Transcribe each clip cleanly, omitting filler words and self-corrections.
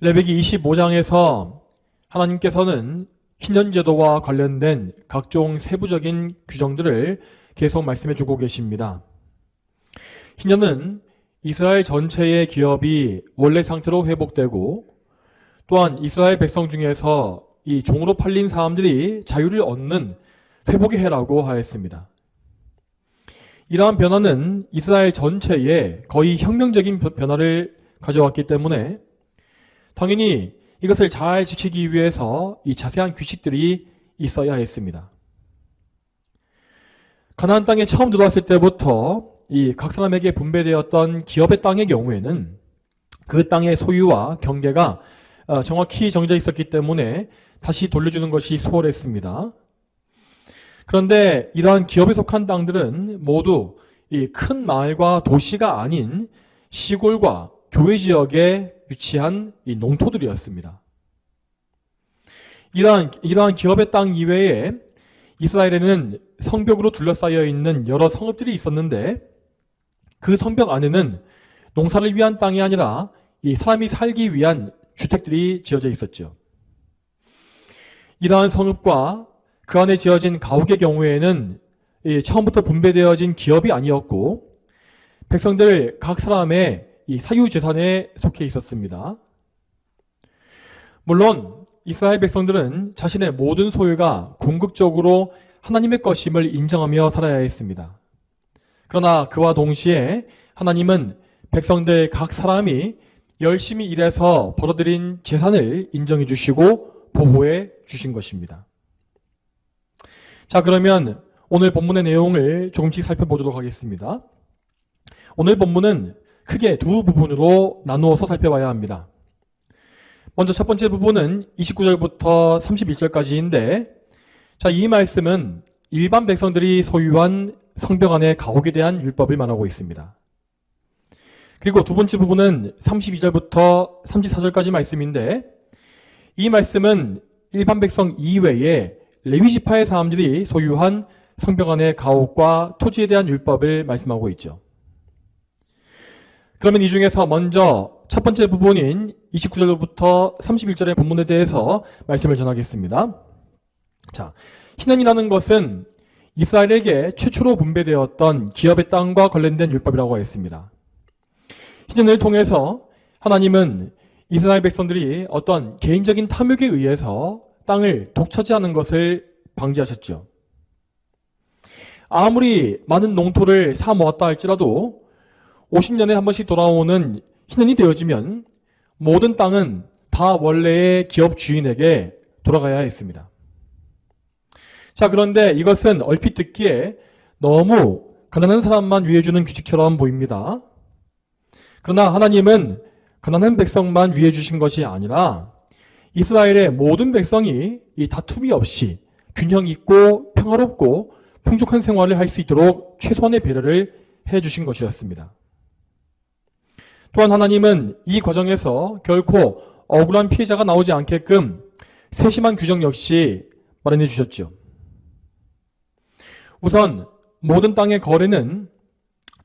레위기 25장에서 하나님께서는 신년제도와 관련된 각종 세부적인 규정들을 계속 말씀해 주고 계십니다. 신년은 이스라엘 전체의 기업이 원래 상태로 회복되고 또한 이스라엘 백성 중에서 이 종으로 팔린 사람들이 자유를 얻는 회복의 해라고 하였습니다. 이러한 변화는 이스라엘 전체에 거의 혁명적인 변화를 가져왔기 때문에 당연히 이것을 잘 지키기 위해서 이 자세한 규칙들이 있어야 했습니다. 가나안 땅에 처음 들어왔을 때부터 이 각 사람에게 분배되었던 기업의 땅의 경우에는 그 땅의 소유와 경계가 정확히 정해져 있었기 때문에 다시 돌려주는 것이 수월했습니다. 그런데 이러한 기업에 속한 땅들은 모두 이 큰 마을과 도시가 아닌 시골과 교회 지역에 위치한 이 농토들이었습니다. 이러한 기업의 땅 이외에 이스라엘에는 성벽으로 둘러싸여 있는 여러 성읍들이 있었는데 그 성벽 안에는 농사를 위한 땅이 아니라 이 사람이 살기 위한 주택들이 지어져 있었죠. 이러한 성읍과 그 안에 지어진 가옥의 경우에는 처음부터 분배되어진 기업이 아니었고 백성들 각 사람의 이 사유재산에 속해 있었습니다. 물론 이스라엘 백성들은 자신의 모든 소유가 궁극적으로 하나님의 것임을 인정하며 살아야 했습니다. 그러나 그와 동시에 하나님은 백성들 각 사람이 열심히 일해서 벌어들인 재산을 인정해 주시고 보호해 주신 것입니다. 자, 그러면 오늘 본문의 내용을 조금씩 살펴보도록 하겠습니다. 오늘 본문은 크게 두 부분으로 나누어서 살펴봐야 합니다. 먼저 첫 번째 부분은 29절부터 31절까지인데, 자, 이 말씀은 일반 백성들이 소유한 성벽 안의 가옥에 대한 율법을 말하고 있습니다. 그리고 두 번째 부분은 32절부터 34절까지 말씀인데, 이 말씀은 일반 백성 이외에 레위 지파의 사람들이 소유한 성벽 안의 가옥과 토지에 대한 율법을 말씀하고 있죠. 그러면 이 중에서 먼저 첫 번째 부분인 29절부터 31절의 본문에 대해서 말씀을 전하겠습니다. 자, 신년이라는 것은 이스라엘에게 최초로 분배되었던 기업의 땅과 관련된 율법이라고 했습니다. 신년을 통해서 하나님은 이스라엘 백성들이 어떤 개인적인 탐욕에 의해서 땅을 독차지하는 것을 방지하셨죠. 아무리 많은 농토를 사 모았다 할지라도 50년에 한 번씩 돌아오는 신년이 되어지면 모든 땅은 다 원래의 기업 주인에게 돌아가야 했습니다. 자, 그런데 이것은 얼핏 듣기에 너무 가난한 사람만 위해주는 규칙처럼 보입니다. 그러나 하나님은 가난한 백성만 위해 주신 것이 아니라 이스라엘의 모든 백성이 이 다툼이 없이 균형 있고 평화롭고 풍족한 생활을 할 수 있도록 최소한의 배려를 해 주신 것이었습니다. 또한 하나님은 이 과정에서 결코 억울한 피해자가 나오지 않게끔 세심한 규정 역시 마련해 주셨죠. 우선 모든 땅의 거래는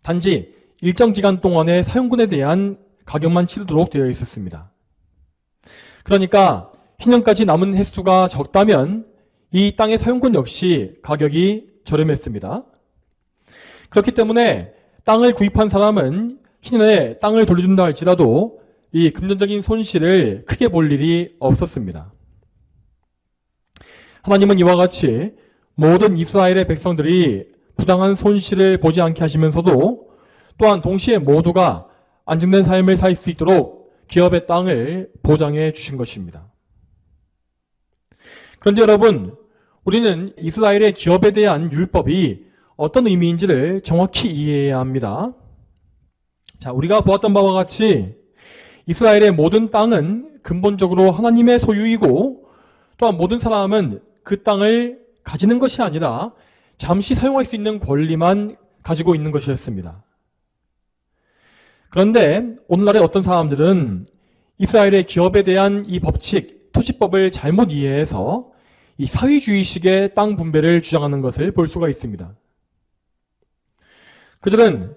단지 일정 기간 동안의 사용권에 대한 가격만 치르도록 되어 있었습니다. 그러니까 신년까지 남은 횟수가 적다면 이 땅의 사용권 역시 가격이 저렴했습니다. 그렇기 때문에 땅을 구입한 사람은 신년에 땅을 돌려준다 할지라도 이 금전적인 손실을 크게 볼 일이 없었습니다. 하나님은 이와 같이 모든 이스라엘의 백성들이 부당한 손실을 보지 않게 하시면서도 또한 동시에 모두가 안정된 삶을 살 수 있도록 기업의 땅을 보장해 주신 것입니다. 그런데 여러분, 우리는 이스라엘의 기업에 대한 율법이 어떤 의미인지를 정확히 이해해야 합니다. 자, 우리가 보았던 바와 같이 이스라엘의 모든 땅은 근본적으로 하나님의 소유이고 또한 모든 사람은 그 땅을 가지는 것이 아니라 잠시 사용할 수 있는 권리만 가지고 있는 것이었습니다. 그런데 오늘날의 어떤 사람들은 이스라엘의 기업에 대한 이 법칙, 토지법을 잘못 이해해서 이 사회주의식의 땅 분배를 주장하는 것을 볼 수가 있습니다. 그들은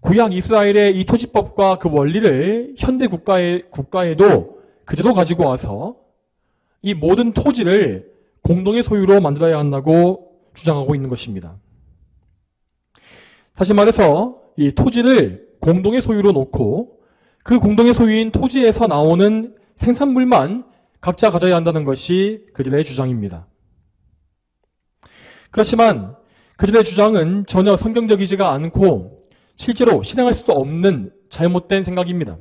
구약 이스라엘의 이 토지법과 그 원리를 현대 국가에도 그 제도 가지고 와서 이 모든 토지를 공동의 소유로 만들어야 한다고 주장하고 있는 것입니다. 다시 말해서 이 토지를 공동의 소유로 놓고 그 공동의 소유인 토지에서 나오는 생산물만 각자 가져야 한다는 것이 그들의 주장입니다. 그렇지만 그들의 주장은 전혀 성경적이지가 않고 실제로 실행할 수 없는 잘못된 생각입니다.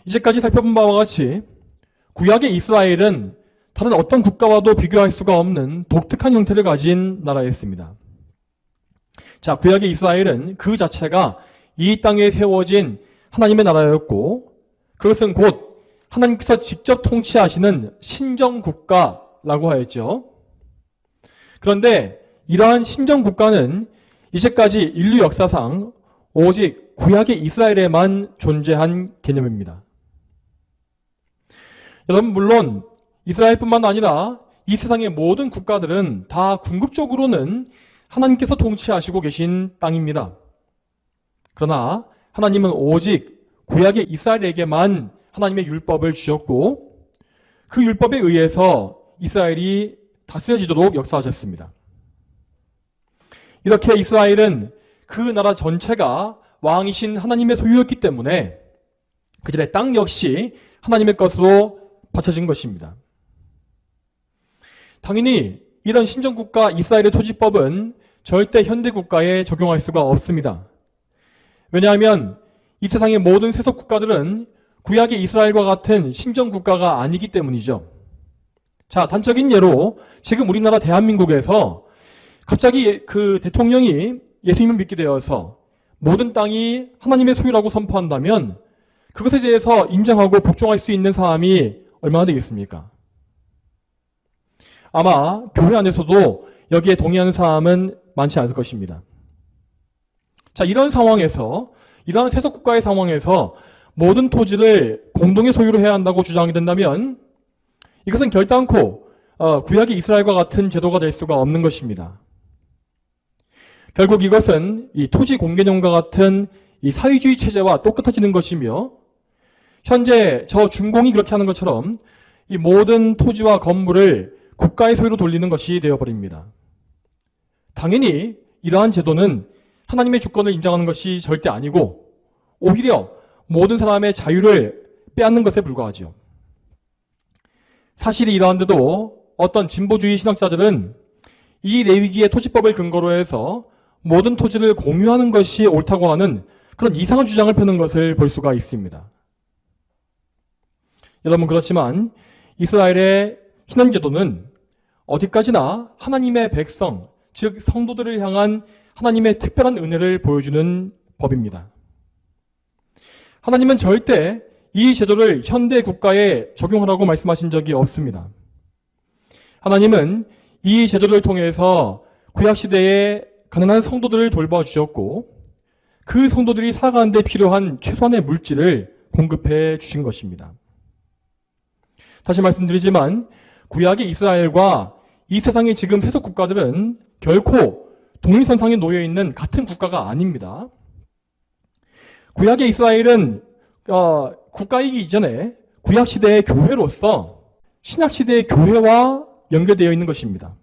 이제까지 살펴본 바와 같이 구약의 이스라엘은 다른 어떤 국가와도 비교할 수가 없는 독특한 형태를 가진 나라였습니다. 자, 구약의 이스라엘은 그 자체가 이 땅에 세워진 하나님의 나라였고 그것은 곧 하나님께서 직접 통치하시는 신정국가라고 하였죠. 그런데 이러한 신정국가는 이제까지 인류 역사상 오직 구약의 이스라엘에만 존재한 개념입니다. 여러분, 물론 이스라엘뿐만 아니라 이 세상의 모든 국가들은 다 궁극적으로는 하나님께서 통치하시고 계신 땅입니다. 그러나 하나님은 오직 구약의 이스라엘에게만 하나님의 율법을 주셨고 그 율법에 의해서 이스라엘이 다스려지도록 역사하셨습니다. 이렇게 이스라엘은 그 나라 전체가 왕이신 하나님의 소유였기 때문에 그들의 땅 역시 하나님의 것으로 바쳐진 것입니다. 당연히 이런 신정국가 이스라엘의 토지법은 절대 현대국가에 적용할 수가 없습니다. 왜냐하면 이 세상의 모든 세속 국가들은 구약의 이스라엘과 같은 신정국가가 아니기 때문이죠. 자, 단적인 예로 지금 우리나라 대한민국에서 갑자기 그 대통령이 예수님을 믿게 되어서 모든 땅이 하나님의 소유라고 선포한다면 그것에 대해서 인정하고 복종할 수 있는 사람이 얼마나 되겠습니까? 아마 교회 안에서도 여기에 동의하는 사람은 많지 않을 것입니다. 자, 이런 상황에서, 이러한 세속국가의 상황에서 모든 토지를 공동의 소유로 해야 한다고 주장이 된다면 이것은 결단코 구약의 이스라엘과 같은 제도가 될 수가 없는 것입니다. 결국 이것은 이 토지 공개념과 같은 이 사회주의 체제와 똑같아지는 것이며 현재 저 중공이 그렇게 하는 것처럼 이 모든 토지와 건물을 국가의 소유로 돌리는 것이 되어버립니다. 당연히 이러한 제도는 하나님의 주권을 인정하는 것이 절대 아니고 오히려 모든 사람의 자유를 빼앗는 것에 불과하죠. 사실이 이러한데도 어떤 진보주의 신학자들은 이 레위기의 토지법을 근거로 해서 모든 토지를 공유하는 것이 옳다고 하는 그런 이상한 주장을 펴는 것을 볼 수가 있습니다. 여러분, 그렇지만 이스라엘의 신앙제도는 어디까지나 하나님의 백성, 즉 성도들을 향한 하나님의 특별한 은혜를 보여주는 법입니다. 하나님은 절대 이 제도를 현대 국가에 적용하라고 말씀하신 적이 없습니다. 하나님은 이 제도를 통해서 구약시대에 가난한 성도들을 돌봐주셨고 그 성도들이 살아가는 데 필요한 최소한의 물질을 공급해 주신 것입니다. 다시 말씀드리지만 구약의 이스라엘과 이 세상의 지금 세속 국가들은 결코 독립선상에 놓여있는 같은 국가가 아닙니다. 구약의 이스라엘은 국가이기 이전에 구약시대의 교회로서 신약시대의 교회와 연결되어 있는 것입니다.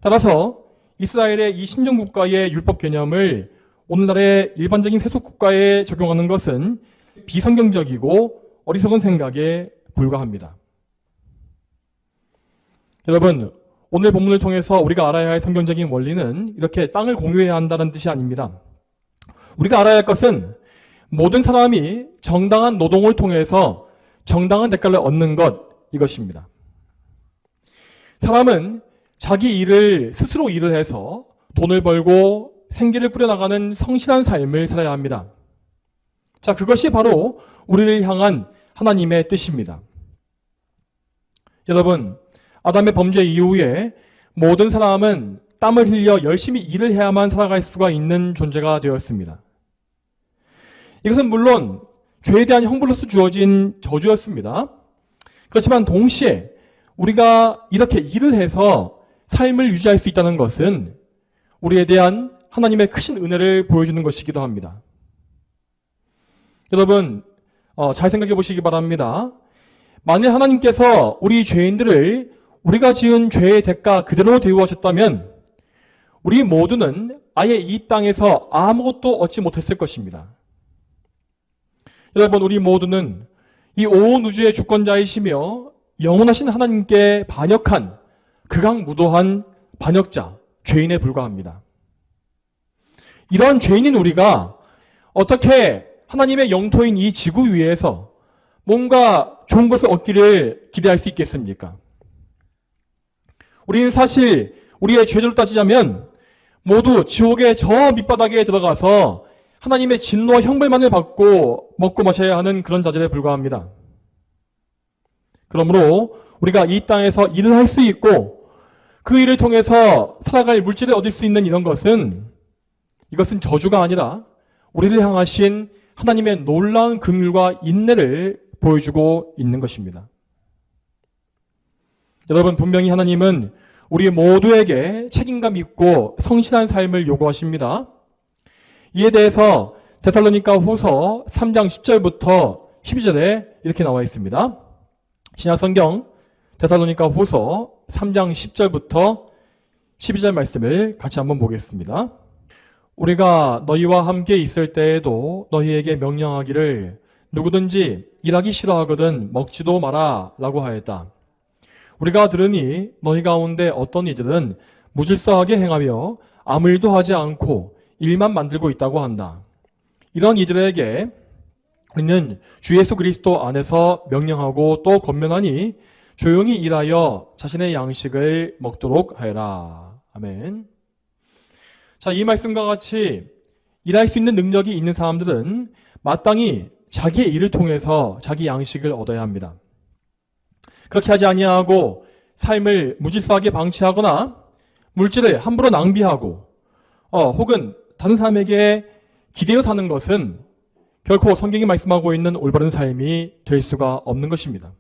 따라서 이스라엘의 이 신정국가의 율법 개념을 오늘날의 일반적인 세속국가에 적용하는 것은 비성경적이고 어리석은 생각에 불과합니다. 여러분, 오늘 본문을 통해서 우리가 알아야 할 성경적인 원리는 이렇게 땅을 공유해야 한다는 뜻이 아닙니다. 우리가 알아야 할 것은 모든 사람이 정당한 노동을 통해서 정당한 대가를 얻는 것, 이것입니다. 사람은 자기 일을 스스로 일을 해서 돈을 벌고 생계를 꾸려나가는 성실한 삶을 살아야 합니다. 자, 그것이 바로 우리를 향한 하나님의 뜻입니다. 여러분, 아담의 범죄 이후에 모든 사람은 땀을 흘려 열심히 일을 해야만 살아갈 수가 있는 존재가 되었습니다. 이것은 물론 죄에 대한 형벌로서 주어진 저주였습니다. 그렇지만 동시에 우리가 이렇게 일을 해서 삶을 유지할 수 있다는 것은 우리에 대한 하나님의 크신 은혜를 보여주는 것이기도 합니다. 여러분, 잘 생각해 보시기 바랍니다. 만일 하나님께서 우리 죄인들을 우리가 지은 죄의 대가 그대로 대우하셨다면 우리 모두는 아예 이 땅에서 아무것도 얻지 못했을 것입니다. 여러분, 우리 모두는 이 온 우주의 주권자이시며 영원하신 하나님께 반역한 극악무도한 반역자, 죄인에 불과합니다. 이러한 죄인인 우리가 어떻게 하나님의 영토인 이 지구 위에서 뭔가 좋은 것을 얻기를 기대할 수 있겠습니까? 우리는 사실 우리의 죄를 따지자면 모두 지옥의 저 밑바닥에 들어가서 하나님의 진노와 형벌만을 받고 먹고 마셔야 하는 그런 자들에 불과합니다. 그러므로 우리가 이 땅에서 일을 할 수 있고 그 일을 통해서 살아갈 물질을 얻을 수 있는 이것은 저주가 아니라 우리를 향하신 하나님의 놀라운 긍휼과 인내를 보여주고 있는 것입니다. 여러분, 분명히 하나님은 우리 모두에게 책임감 있고 성실한 삶을 요구하십니다. 이에 대해서 데살로니가 후서 3장 10절부터 12절에 이렇게 나와 있습니다. 신약성경 데살로니가 후서 3장 10절부터 12절 말씀을 같이 한번 보겠습니다. 우리가 너희와 함께 있을 때에도 너희에게 명령하기를 누구든지 일하기 싫어하거든 먹지도 마라 라고 하였다. 우리가 들으니 너희 가운데 어떤 이들은 무질서하게 행하며 아무 일도 하지 않고 일만 만들고 있다고 한다. 이런 이들에게 우리는 주 예수 그리스도 안에서 명령하고 또 권면하니 조용히 일하여 자신의 양식을 먹도록 하여라. 아멘. 자, 이 말씀과 같이 일할 수 있는 능력이 있는 사람들은 마땅히 자기의 일을 통해서 자기 양식을 얻어야 합니다. 그렇게 하지 아니하고 삶을 무질서하게 방치하거나 물질을 함부로 낭비하고 혹은 다른 사람에게 기대어 사는 것은 결코 성경이 말씀하고 있는 올바른 삶이 될 수가 없는 것입니다.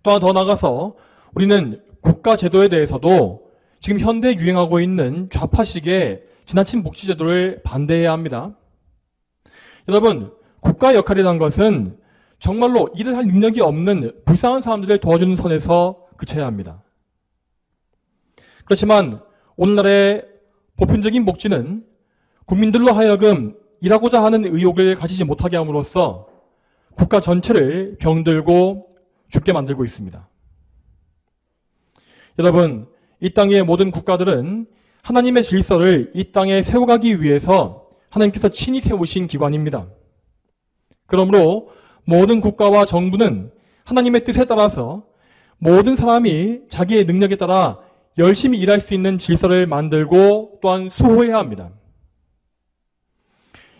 또한 더 나아가서 우리는 국가 제도에 대해서도 지금 현대에 유행하고 있는 좌파식의 지나친 복지제도를 반대해야 합니다. 여러분, 국가의 역할이라는 것은 정말로 일을 할 능력이 없는 불쌍한 사람들을 도와주는 선에서 그쳐야 합니다. 그렇지만 오늘날의 보편적인 복지는 국민들로 하여금 일하고자 하는 의욕을 가지지 못하게 함으로써 국가 전체를 병들고 죽게 만들고 있습니다. 여러분, 이 땅의 모든 국가들은 하나님의 질서를 이 땅에 세워가기 위해서 하나님께서 친히 세우신 기관입니다. 그러므로 모든 국가와 정부는 하나님의 뜻에 따라서 모든 사람이 자기의 능력에 따라 열심히 일할 수 있는 질서를 만들고 또한 수호해야 합니다.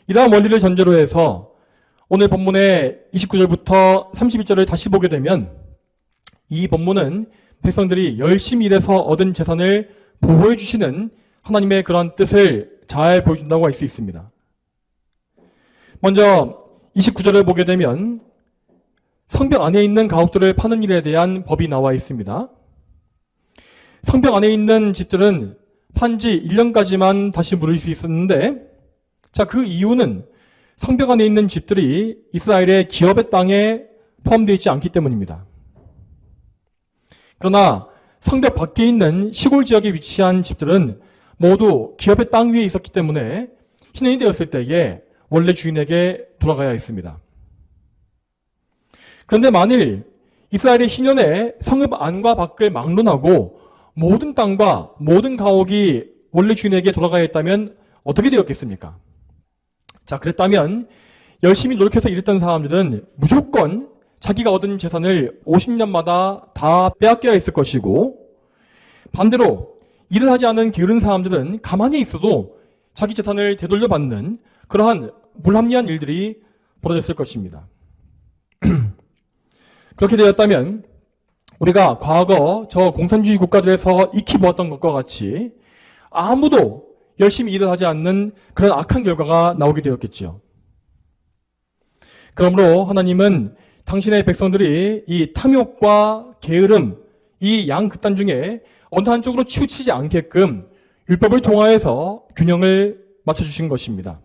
이러한 원리를 전제로 해서 오늘 본문의 29절부터 31절을 다시 보게 되면 이 본문은 백성들이 열심히 일해서 얻은 재산을 보호해 주시는 하나님의 그런 뜻을 잘 보여준다고 할 수 있습니다. 먼저 29절을 보게 되면 성벽 안에 있는 가옥들을 파는 일에 대한 법이 나와 있습니다. 성벽 안에 있는 집들은 판지 1년까지만 다시 물을 수 있었는데, 자, 그 이유는 성벽 안에 있는 집들이 이스라엘의 기업의 땅에 포함되어 있지 않기 때문입니다. 그러나 성벽 밖에 있는 시골 지역에 위치한 집들은 모두 기업의 땅 위에 있었기 때문에 희년이 되었을 때에 원래 주인에게 돌아가야 했습니다. 그런데 만일 이스라엘의 희년에 성읍 안과 밖을 막론하고 모든 땅과 모든 가옥이 원래 주인에게 돌아가야 했다면 어떻게 되었겠습니까? 자, 그랬다면 열심히 노력해서 일했던 사람들은 무조건 자기가 얻은 재산을 50년마다 다 빼앗겨야 했을 것이고, 반대로 일을 하지 않은 게으른 사람들은 가만히 있어도 자기 재산을 되돌려받는 그러한 불합리한 일들이 벌어졌을 것입니다. 그렇게 되었다면 우리가 과거 저 공산주의 국가들에서 익히 보았던 것과 같이 아무도 열심히 일을 하지 않는 그런 악한 결과가 나오게 되었겠죠. 그러므로 하나님은 당신의 백성들이 이 탐욕과 게으름, 이 양극단 중에 어느 한쪽으로 치우치지 않게끔 율법을 통하여서 균형을 맞춰주신 것입니다.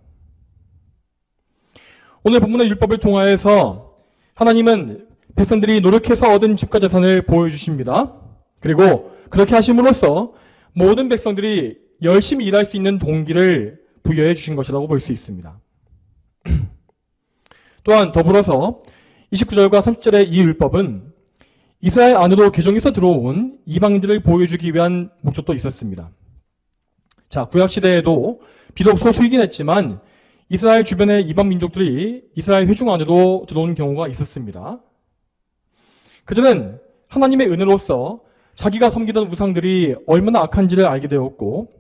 오늘 본문의 율법을 통하여서 하나님은 백성들이 노력해서 얻은 집과 재산을 보여주십니다. 그리고 그렇게 하심으로써 모든 백성들이 열심히 일할 수 있는 동기를 부여해 주신 것이라고 볼 수 있습니다. 또한 더불어서 29절과 30절의 이 율법은 이스라엘 안으로 개종해서 들어온 이방인들을 보여주기 위한 목적도 있었습니다. 자, 구약시대에도 비록 소수이긴 했지만 이스라엘 주변의 이방 민족들이 이스라엘 회중 안으로 들어온 경우가 있었습니다. 그들은 하나님의 은혜로서 자기가 섬기던 우상들이 얼마나 악한지를 알게 되었고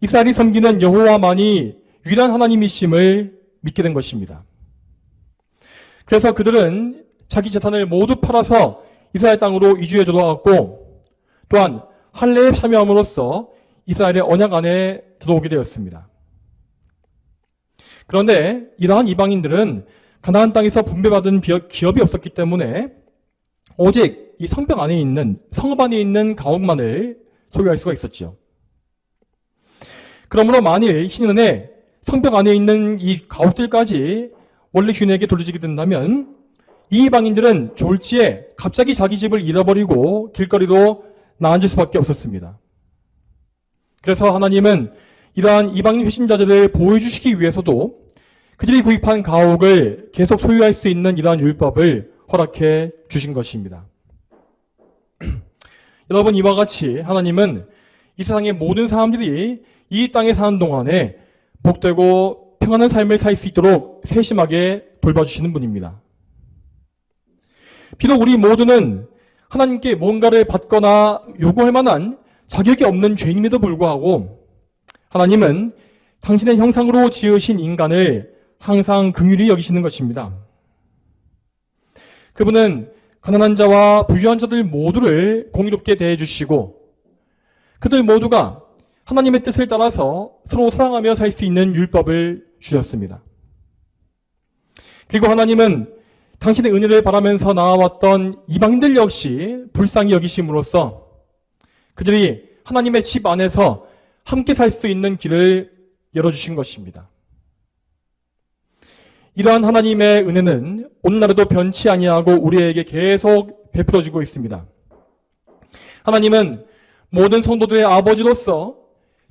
이스라엘이 섬기는 여호와만이 유일한 하나님이심을 믿게 된 것입니다. 그래서 그들은 자기 재산을 모두 팔아서 이스라엘 땅으로 이주해 들어왔고 또한 할례에 참여함으로써 이스라엘의 언약 안에 들어오게 되었습니다. 그런데 이러한 이방인들은 가나안 땅에서 분배받은 기업이 없었기 때문에 오직 이 성벽 안에 있는 성읍 안에 있는 가옥만을 소유할 수가 있었죠. 그러므로 만일 신은에 성벽 안에 있는 이 가옥들까지 원래 주인에게 돌려지게 된다면 이 이방인들은 졸지에 갑자기 자기 집을 잃어버리고 길거리로 나앉을 수밖에 없었습니다. 그래서 하나님은 이러한 이방인 회신자들을 보호해주시기 위해서도 그들이 구입한 가옥을 계속 소유할 수 있는 이러한 율법을 허락해 주신 것입니다. 여러분, 이와 같이 하나님은 이 세상의 모든 사람들이 이 땅에 사는 동안에 복되고 평안한 삶을 살 수 있도록 세심하게 돌봐주시는 분입니다. 비록 우리 모두는 하나님께 뭔가를 받거나 요구할 만한 자격이 없는 죄인임에도 불구하고 하나님은 당신의 형상으로 지으신 인간을 항상 긍휼히 여기시는 것입니다. 그분은 가난한 자와 부유한 자들 모두를 공의롭게 대해주시고 그들 모두가 하나님의 뜻을 따라서 서로 사랑하며 살 수 있는 율법을 주셨습니다. 그리고 하나님은 당신의 은혜를 바라면서 나아왔던 이방인들 역시 불쌍히 여기심으로써 그들이 하나님의 집 안에서 함께 살 수 있는 길을 열어주신 것입니다. 이러한 하나님의 은혜는 오늘날에도 변치 아니하고 우리에게 계속 베풀어지고 있습니다. 하나님은 모든 성도들의 아버지로서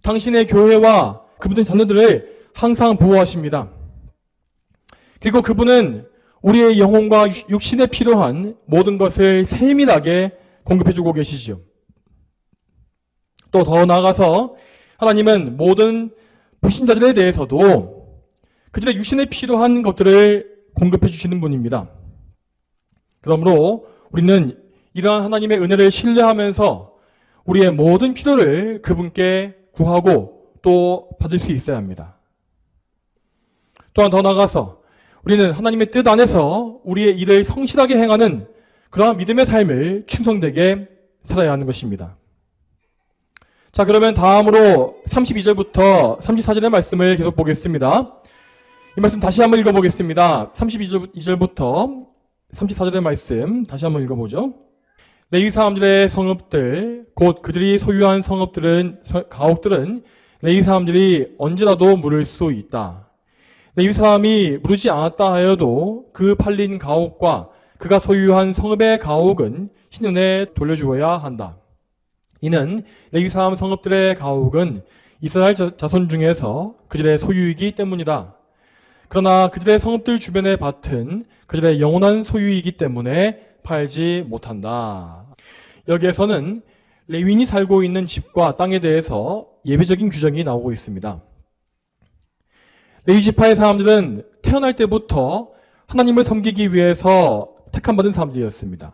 당신의 교회와 그분의 자녀들을 항상 보호하십니다. 그리고 그분은 우리의 영혼과 육신에 필요한 모든 것을 세밀하게 공급해주고 계시죠. 또 더 나아가서 하나님은 모든 불신자들에 대해서도 그들의 육신에 필요한 것들을 공급해 주시는 분입니다. 그러므로 우리는 이러한 하나님의 은혜를 신뢰하면서 우리의 모든 필요를 그분께 구하고 또 받을 수 있어야 합니다. 또한 더 나아가서 우리는 하나님의 뜻 안에서 우리의 일을 성실하게 행하는 그러한 믿음의 삶을 충성되게 살아야 하는 것입니다. 자, 그러면 다음으로 32절부터 34절의 말씀을 계속 보겠습니다. 이 말씀 다시 한번 읽어보겠습니다. 32절부터 34절의 말씀 다시 한번 읽어보죠. 레위 사람들의 성읍들, 곧 그들이 소유한 가옥들은 레위 사람들이 언제라도 물을 수 있다. 레위 사람이 물으지 않았다 하여도 그 팔린 가옥과 그가 소유한 성읍의 가옥은 신은에 돌려주어야 한다. 이는 레위 사람 성읍들의 가옥은 이스라엘 자손 중에서 그들의 소유이기 때문이다. 그러나 그들의 성읍들 주변의 밭은 그들의 영원한 소유이기 때문에 팔지 못한다. 여기에서는 레위인이 살고 있는 집과 땅에 대해서 예배적인 규정이 나오고 있습니다. 레위 지파의 사람들은 태어날 때부터 하나님을 섬기기 위해서 택함받은 사람들이었습니다.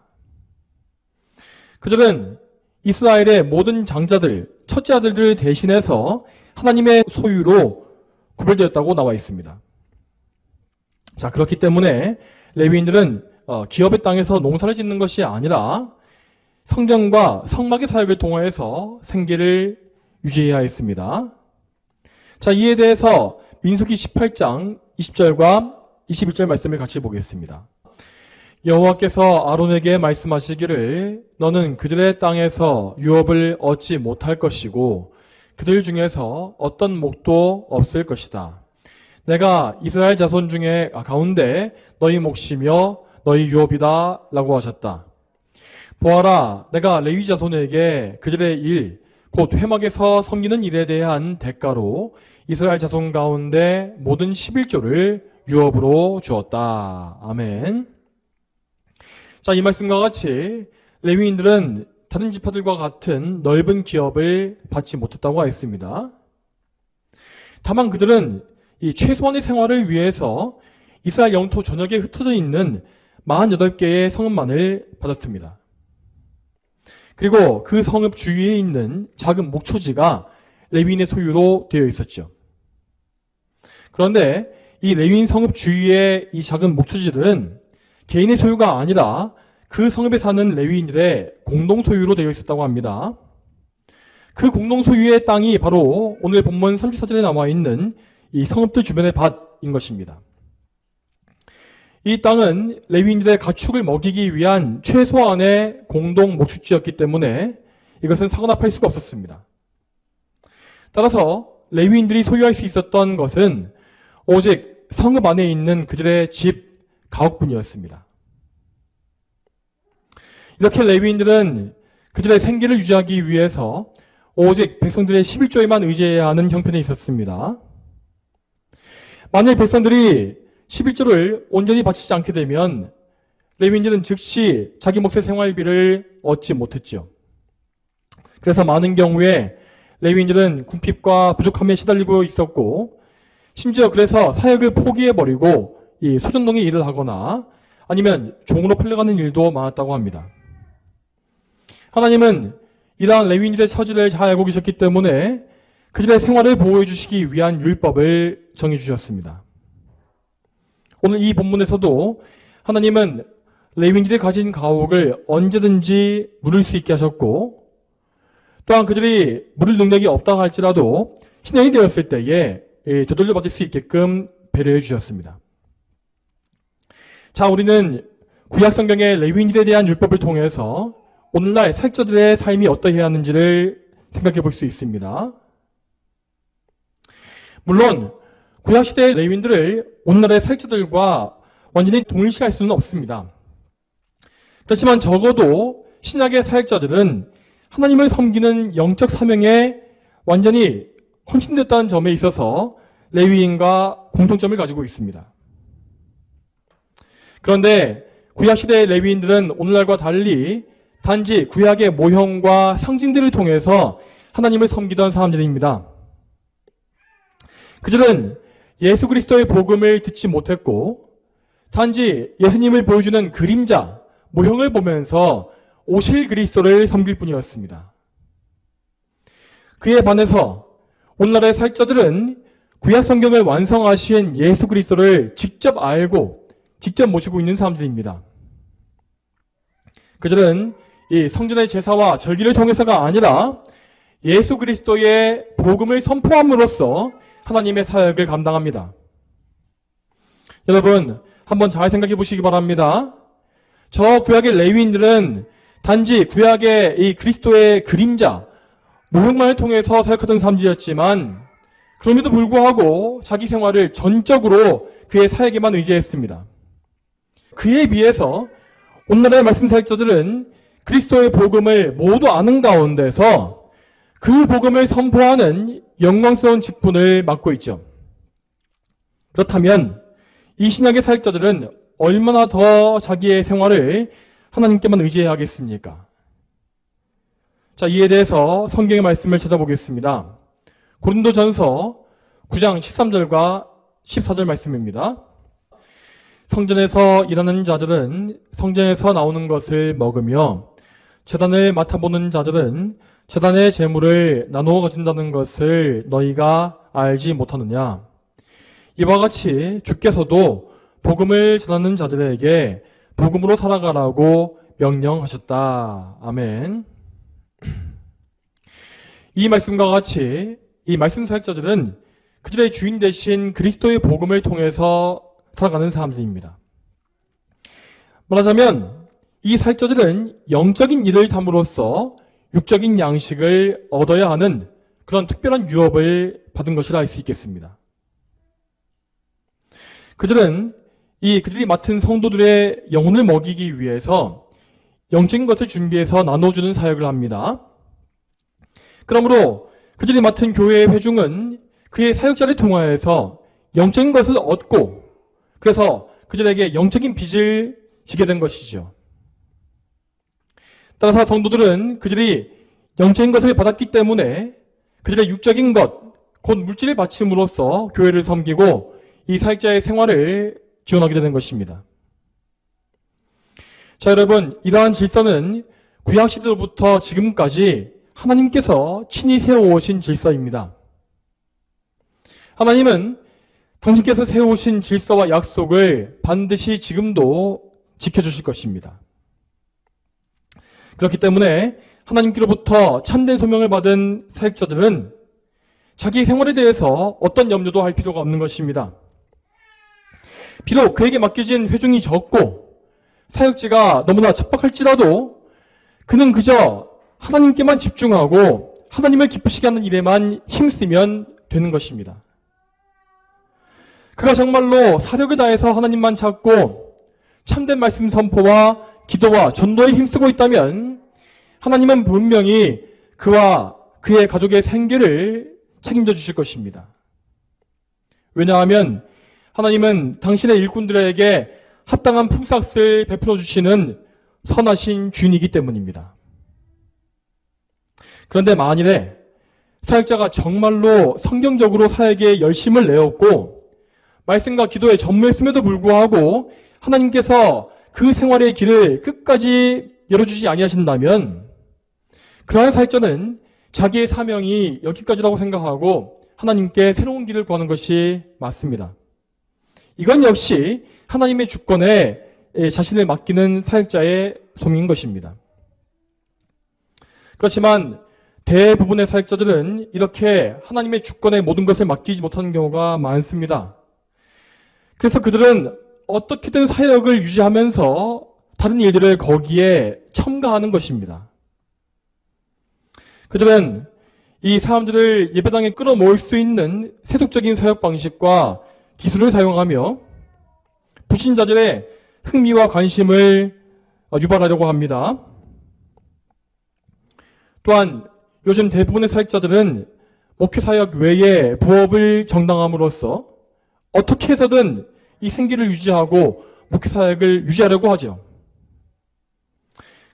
그들은 이스라엘의 모든 장자들, 첫째 아들들을 대신해서 하나님의 소유로 구별되었다고 나와 있습니다. 자, 그렇기 때문에 레위인들은 기업의 땅에서 농사를 짓는 것이 아니라 성전과 성막의 사역을 통하여서 생계를 유지해야 했습니다. 자, 이에 대해서 민수기 18장 20절과 21절 말씀을 같이 보겠습니다. 여호와께서 아론에게 말씀하시기를 너는 그들의 땅에서 유업을 얻지 못할 것이고 그들 중에서 어떤 목도 없을 것이다. 내가 이스라엘 자손 중에 가운데 너희 몫이며 너희 유업이다 라고 하셨다. 보아라, 내가 레위 자손에게 그들의 일, 곧 회막에서 섬기는 일에 대한 대가로 이스라엘 자손 가운데 모든 11조를 유업으로 주었다. 아멘. 자, 이 말씀과 같이 레위인들은 다른 지파들과 같은 넓은 기업을 받지 못했다고 하였습니다. 다만 그들은 이 최소한의 생활을 위해서 이스라엘 영토 전역에 흩어져 있는 48개의 성읍만을 받았습니다. 그리고 그 성읍 주위에 있는 작은 목초지가 레위인의 소유로 되어 있었죠. 그런데 이 레위인 성읍 주위의 이 작은 목초지들은 개인의 소유가 아니라 그 성읍에 사는 레위인들의 공동 소유로 되어 있었다고 합니다. 그 공동 소유의 땅이 바로 오늘 본문 34절에 나와 있는 이 성읍들 주변의 밭인 것입니다. 이 땅은 레위인들의 가축을 먹이기 위한 최소한의 공동 목축지였기 때문에 이것은 사거나 팔 수가 없었습니다. 따라서 레위인들이 소유할 수 있었던 것은 오직 성읍 안에 있는 그들의 집, 가옥뿐이었습니다. 이렇게 레위인들은 그들의 생계를 유지하기 위해서 오직 백성들의 11조에만 의지해야 하는 형편에 있었습니다. 만일 백성들이 11조를 온전히 바치지 않게 되면 레위인들은 즉시 자기 몫의 생활비를 얻지 못했죠. 그래서 많은 경우에 레위인들은 궁핍과 부족함에 시달리고 있었고, 심지어 그래서 사역을 포기해버리고 이 소전농의 일을 하거나 아니면 종으로 팔려가는 일도 많았다고 합니다. 하나님은 이러한 레위인들의 처지를 잘 알고 계셨기 때문에 그들의 생활을 보호해 주시기 위한 율법을 정해 주셨습니다. 오늘 이 본문에서도 하나님은 레위인들이 가진 가옥을 언제든지 물을 수 있게 하셨고, 또한 그들이 물을 능력이 없다 할지라도 신령이 되었을 때에 되돌려 받을 수 있게끔 배려해 주셨습니다. 자, 우리는 구약 성경의 레위인들에 대한 율법을 통해서 오늘날 사역자들의 삶이 어떠해야 하는지를 생각해 볼 수 있습니다. 물론 구약시대의 레위인들을 오늘날의 사역자들과 완전히 동일시할 수는 없습니다. 그렇지만 적어도 신약의 사역자들은 하나님을 섬기는 영적 사명에 완전히 헌신됐다는 점에 있어서 레위인과 공통점을 가지고 있습니다. 그런데 구약시대의 레위인들은 오늘날과 달리 단지 구약의 모형과 상징들을 통해서 하나님을 섬기던 사람들입니다. 그들은 예수 그리스도의 복음을 듣지 못했고 단지 예수님을 보여주는 그림자, 모형을 보면서 오실 그리스도를 섬길 뿐이었습니다. 그에 반해서 오늘날의 사역자들은 구약 성경을 완성하신 예수 그리스도를 직접 알고 직접 모시고 있는 사람들입니다. 그들은 이 성전의 제사와 절기를 통해서가 아니라 예수 그리스도의 복음을 선포함으로써 하나님의 사역을 감당합니다. 여러분, 한번 잘 생각해 보시기 바랍니다. 저 구약의 레위인들은 단지 구약의 이 그리스도의 그림자, 모형만을 통해서 사역하던 사람들이었지만 그럼에도 불구하고 자기 생활을 전적으로 그의 사역에만 의지했습니다. 그에 비해서 오늘날의 말씀 사역자들은 그리스도의 복음을 모두 아는 가운데서 그 복음을 선포하는 영광스러운 직분을 맡고 있죠. 그렇다면 이 신약의 사역자들은 얼마나 더 자기의 생활을 하나님께만 의지해야 하겠습니까? 자, 이에 대해서 성경의 말씀을 찾아보겠습니다. 고린도전서 9장 13절과 14절 말씀입니다. 성전에서 일하는 자들은 성전에서 나오는 것을 먹으며 제단을 맡아보는 자들은 제단의 재물을 나누어 가진다는 것을 너희가 알지 못하느냐. 이와 같이 주께서도 복음을 전하는 자들에게 복음으로 살아가라고 명령하셨다. 아멘. 이 말씀과 같이 이 말씀 사역자들은 그들의 주인 되신 그리스도의 복음을 통해서 살아가는 사람들입니다. 말하자면 이 사역자들은 영적인 일을 담으로써 육적인 양식을 얻어야 하는 그런 특별한 유업을 받은 것이라 할 수 있겠습니다. 그들은 그들이 맡은 성도들의 영혼을 먹이기 위해서 영적인 것을 준비해서 나눠주는 사역을 합니다. 그러므로 그들이 맡은 교회의 회중은 그의 사역자를 통하여서 영적인 것을 얻고 그래서 그들에게 영적인 빚을 지게 된 것이죠. 따라서 성도들은 그들이 영적인 것을 받았기 때문에 그들의 육적인 것, 곧 물질을 바침으로써 교회를 섬기고 이 사역자의 생활을 지원하게 되는 것입니다. 자, 여러분, 이러한 질서는 구약시대로부터 지금까지 하나님께서 친히 세워오신 질서입니다. 하나님은 당신께서 세우신 질서와 약속을 반드시 지금도 지켜주실 것입니다. 그렇기 때문에 하나님께로부터 참된 소명을 받은 사역자들은 자기 생활에 대해서 어떤 염려도 할 필요가 없는 것입니다. 비록 그에게 맡겨진 회중이 적고 사역지가 너무나 척박할지라도 그는 그저 하나님께만 집중하고 하나님을 기쁘시게 하는 일에만 힘쓰면 되는 것입니다. 그가 정말로 사력을 다해서 하나님만 찾고 참된 말씀 선포와 기도와 전도에 힘쓰고 있다면 하나님은 분명히 그와 그의 가족의 생계를 책임져 주실 것입니다. 왜냐하면 하나님은 당신의 일꾼들에게 합당한 품삯을 베풀어 주시는 선하신 주인이기 때문입니다. 그런데 만일에 사역자가 정말로 성경적으로 사역에 열심을 내었고 말씀과 기도에 전무했음에도 불구하고 하나님께서 그 생활의 길을 끝까지 열어주지 아니하신다면 그러한 사역자는 자기의 사명이 여기까지라고 생각하고 하나님께 새로운 길을 구하는 것이 맞습니다. 이건 역시 하나님의 주권에 자신을 맡기는 사역자의 소명인 것입니다. 그렇지만 대부분의 사역자들은 이렇게 하나님의 주권에 모든 것을 맡기지 못하는 경우가 많습니다. 그래서 그들은 어떻게든 사역을 유지하면서 다른 일들을 거기에 첨가하는 것입니다. 그들은 이 사람들을 예배당에 끌어모을 수 있는 세속적인 사역 방식과 기술을 사용하며 불신자들의 흥미와 관심을 유발하려고 합니다. 또한 요즘 대부분의 사역자들은 목회사역 외에 부업을 정당함으로써 어떻게 해서든 이 생기를 유지하고 목회사역을 유지하려고 하죠.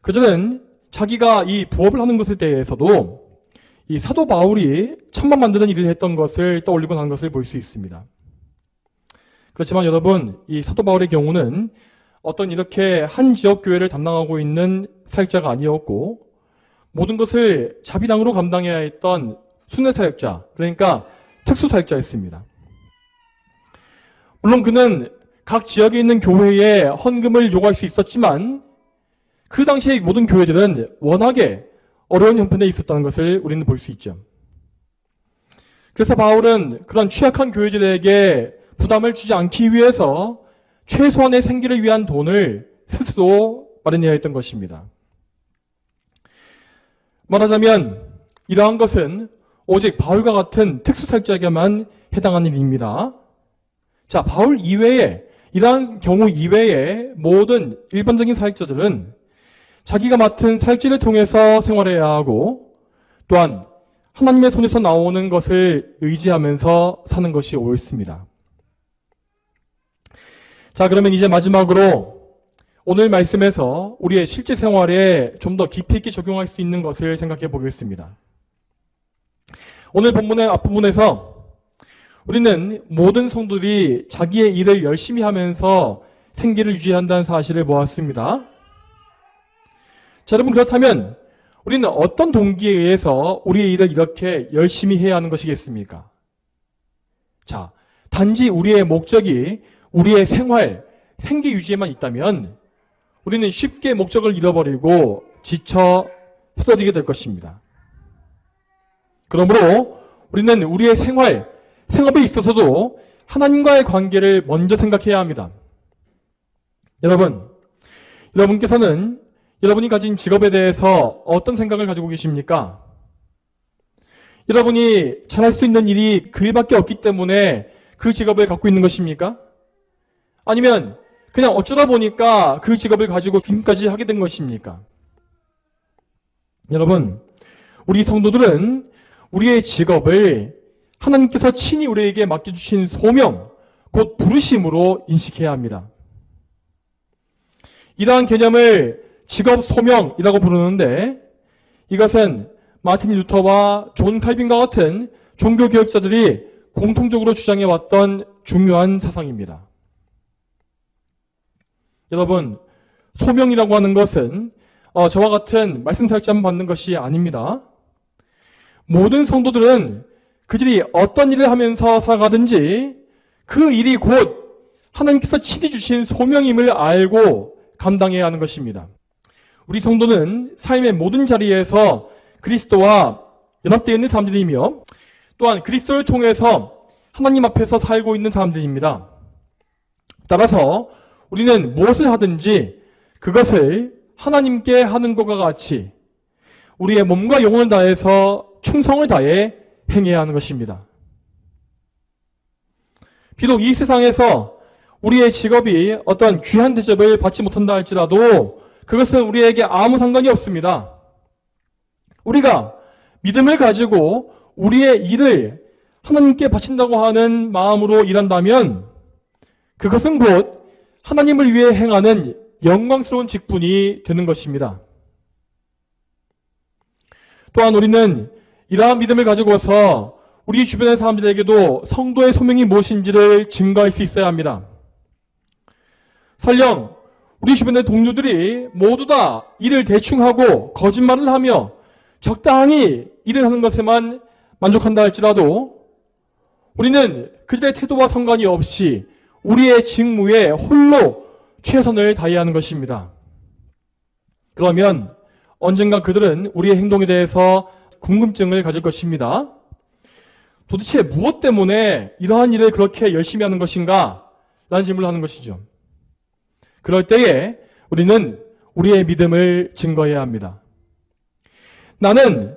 그들은 자기가 이 부업을 하는 것에 대해서도 이 사도 바울이 천막 만드는 일을 했던 것을 떠올리고 난 것을 볼 수 있습니다. 그렇지만 여러분, 이 사도 바울의 경우는 어떤 이렇게 한 지역 교회를 담당하고 있는 사역자가 아니었고 모든 것을 자비당으로 감당해야 했던 순회 사역자, 그러니까 특수 사역자였습니다. 물론 그는 각 지역에 있는 교회에 헌금을 요구할 수 있었지만 그 당시의 모든 교회들은 워낙에 어려운 형편에 있었다는 것을 우리는 볼 수 있죠. 그래서 바울은 그런 취약한 교회들에게 부담을 주지 않기 위해서 최소한의 생기를 위한 돈을 스스로 마련해야 했던 것입니다. 말하자면 이러한 것은 오직 바울과 같은 특수사역자에게만 해당하는 일입니다. 자, 바울 이외에 이러한 경우 이외에 모든 일반적인 사역자들은 자기가 맡은 사역지를 통해서 생활해야 하고 또한 하나님의 손에서 나오는 것을 의지하면서 사는 것이 옳습니다. 자, 그러면 이제 마지막으로 오늘 말씀에서 우리의 실제 생활에 좀 더 깊이 있게 적용할 수 있는 것을 생각해 보겠습니다. 오늘 본문의 앞부분에서 우리는 모든 성도들이 자기의 일을 열심히 하면서 생계를 유지한다는 사실을 보았습니다. 자, 여러분, 그렇다면 우리는 어떤 동기에 의해서 우리의 일을 이렇게 열심히 해야 하는 것이겠습니까? 자, 단지 우리의 목적이 우리의 생활, 생계 유지에만 있다면 우리는 쉽게 목적을 잃어버리고 지쳐 쓰러지게 될 것입니다. 그러므로 우리는 우리의 생활, 생업에 있어서도 하나님과의 관계를 먼저 생각해야 합니다. 여러분께서는 여러분이 가진 직업에 대해서 어떤 생각을 가지고 계십니까? 여러분이 잘할 수 있는 일이 그 일밖에 없기 때문에 그 직업을 갖고 있는 것입니까? 아니면 그냥 어쩌다 보니까 그 직업을 가지고 지금까지 하게 된 것입니까? 여러분, 우리 성도들은 우리의 직업을 하나님께서 친히 우리에게 맡겨주신 소명, 곧 부르심으로 인식해야 합니다. 이러한 개념을 직업 소명이라고 부르는데, 이것은 마틴 루터와 존 칼빈과 같은 종교 개혁자들이 공통적으로 주장해왔던 중요한 사상입니다. 여러분, 소명이라고 하는 것은 저와 같은 말씀 타격자만 받는 것이 아닙니다. 모든 성도들은 그들이 어떤 일을 하면서 살아가든지 그 일이 곧 하나님께서 친히 주신 소명임을 알고 감당해야 하는 것입니다. 우리 성도는 삶의 모든 자리에서 그리스도와 연합되어 있는 사람들이며 또한 그리스도를 통해서 하나님 앞에서 살고 있는 사람들입니다. 따라서 우리는 무엇을 하든지 그것을 하나님께 하는 것과 같이 우리의 몸과 영혼을 다해서 충성을 다해 행해야 하는 것입니다. 비록 이 세상에서 우리의 직업이 어떤 귀한 대접을 받지 못한다 할지라도 그것은 우리에게 아무 상관이 없습니다. 우리가 믿음을 가지고 우리의 일을 하나님께 바친다고 하는 마음으로 일한다면 그것은 곧 하나님을 위해 행하는 영광스러운 직분이 되는 것입니다. 또한 우리는 이러한 믿음을 가지고서 우리 주변의 사람들에게도 성도의 소명이 무엇인지를 증거할 수 있어야 합니다. 설령 우리 주변의 동료들이 모두 다 일을 대충 하고 거짓말을 하며 적당히 일을 하는 것에만 만족한다 할지라도 우리는 그들의 태도와 상관이 없이 우리의 직무에 홀로 최선을 다해야 하는 것입니다. 그러면 언젠가 그들은 우리의 행동에 대해서 궁금증을 가질 것입니다. 도대체 무엇 때문에 이러한 일을 그렇게 열심히 하는 것인가? 라는 질문을 하는 것이죠. 그럴 때에 우리는 우리의 믿음을 증거해야 합니다. 나는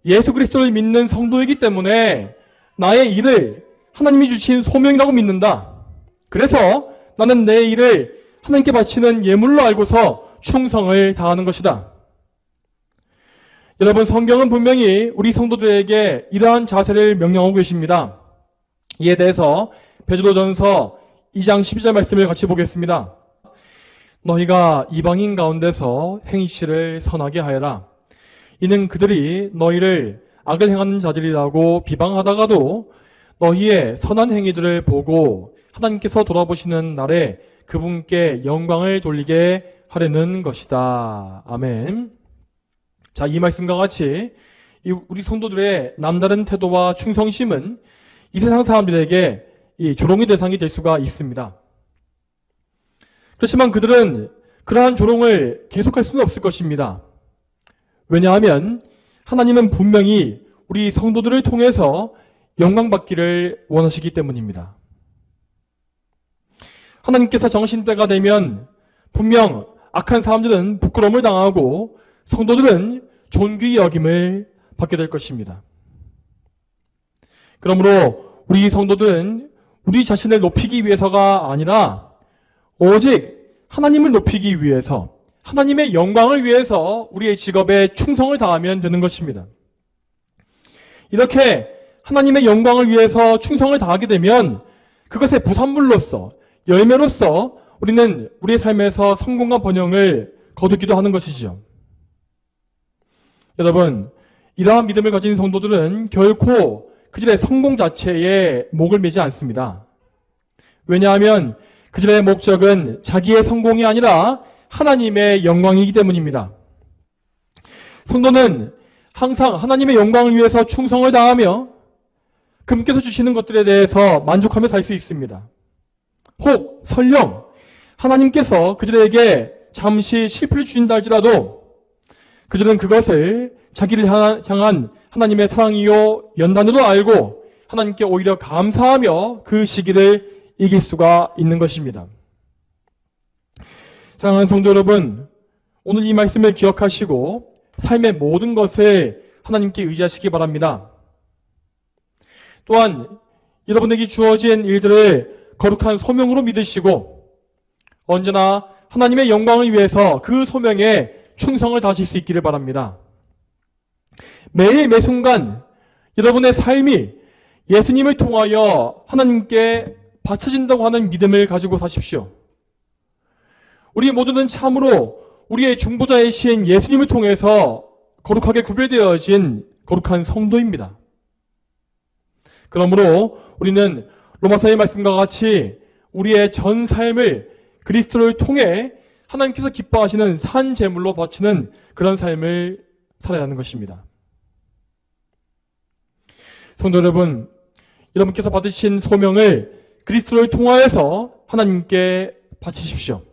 예수 그리스도를 믿는 성도이기 때문에 나의 일을 하나님이 주신 소명이라고 믿는다. 그래서 나는 내 일을 하나님께 바치는 예물로 알고서 충성을 다하는 것이다. 여러분, 성경은 분명히 우리 성도들에게 이러한 자세를 명령하고 계십니다. 이에 대해서 베드로전서 2장 12절 말씀을 같이 보겠습니다. 너희가 이방인 가운데서 행실을 선하게 하여라. 이는 그들이 너희를 악을 행하는 자들이라고 비방하다가도 너희의 선한 행위들을 보고 하나님께서 돌아보시는 날에 그분께 영광을 돌리게 하려는 것이다. 아멘. 자, 이 말씀과 같이 우리 성도들의 남다른 태도와 충성심은 이 세상 사람들에게 이 조롱의 대상이 될 수가 있습니다. 그렇지만 그들은 그러한 조롱을 계속할 수는 없을 것입니다. 왜냐하면 하나님은 분명히 우리 성도들을 통해서 영광받기를 원하시기 때문입니다. 하나님께서 정하신 때가 되면 분명 악한 사람들은 부끄러움을 당하고 성도들은 존귀 여김을 받게 될 것입니다. 그러므로 우리 성도들은 우리 자신을 높이기 위해서가 아니라 오직 하나님을 높이기 위해서 하나님의 영광을 위해서 우리의 직업에 충성을 다하면 되는 것입니다. 이렇게 하나님의 영광을 위해서 충성을 다하게 되면 그것의 부산물로서 열매로서 우리는 우리의 삶에서 성공과 번영을 거두기도 하는 것이죠. 여러분, 이러한 믿음을 가진 성도들은 결코 그들의 성공 자체에 목을 매지 않습니다. 왜냐하면 그들의 목적은 자기의 성공이 아니라 하나님의 영광이기 때문입니다. 성도는 항상 하나님의 영광을 위해서 충성을 다하며 그분께서 주시는 것들에 대해서 만족하며 살 수 있습니다. 혹 설령 하나님께서 그들에게 잠시 실패를 주신다 할지라도 그들은 그것을 자기를 향한 하나님의 사랑이요 연단으로 알고 하나님께 오히려 감사하며 그 시기를 이길 수가 있는 것입니다. 사랑하는 성도 여러분, 오늘 이 말씀을 기억하시고 삶의 모든 것을 하나님께 의지하시기 바랍니다. 또한 여러분에게 주어진 일들을 거룩한 소명으로 믿으시고 언제나 하나님의 영광을 위해서 그 소명에 충성을 다하실 수 있기를 바랍니다. 매일 매순간 여러분의 삶이 예수님을 통하여 하나님께 바쳐진다고 하는 믿음을 가지고 사십시오. 우리 모두는 참으로 우리의 중보자이신 예수님을 통해서 거룩하게 구별되어진 거룩한 성도입니다. 그러므로 우리는 로마서의 말씀과 같이 우리의 전 삶을 그리스도를 통해 하나님께서 기뻐하시는 산 제물로 바치는 그런 삶을 살아야 하는 것입니다. 성도 여러분, 여러분께서 받으신 소명을 그리스도를 통하여서 하나님께 바치십시오.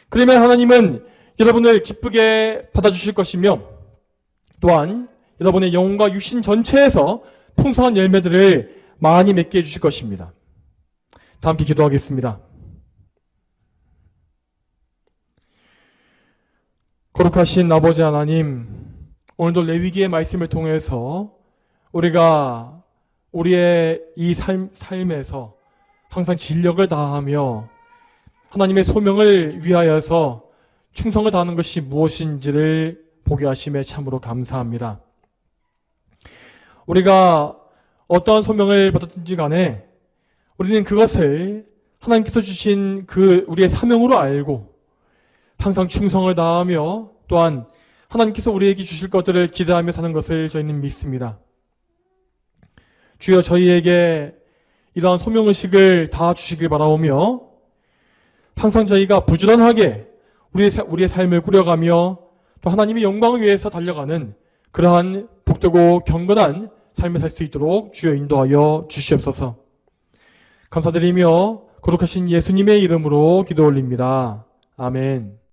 그러면 하나님은 여러분을 기쁘게 받아주실 것이며 또한 여러분의 영혼과 육신 전체에서 풍성한 열매들을 많이 맺게 해주실 것입니다. 다 함께 기도하겠습니다. 거룩하신 아버지 하나님, 오늘도 레위기의 말씀을 통해서 우리가 우리의 이 삶에서 항상 진력을 다하며 하나님의 소명을 위하여서 충성을 다하는 것이 무엇인지를 보게 하심에 참으로 감사합니다. 우리가 어떠한 소명을 받았든지 간에 우리는 그것을 하나님께서 주신 그 우리의 사명으로 알고 항상 충성을 다하며 또한 하나님께서 우리에게 주실 것들을 기대하며 사는 것을 저희는 믿습니다. 주여, 저희에게 이러한 소명의식을 다 주시길 바라오며 항상 저희가 부지런하게 우리의 삶을 꾸려가며 또 하나님의 영광을 위해서 달려가는 그러한 복되고 경건한 삶을 살 수 있도록 주여 인도하여 주시옵소서. 감사드리며 거룩하신 예수님의 이름으로 기도 올립니다. 아멘.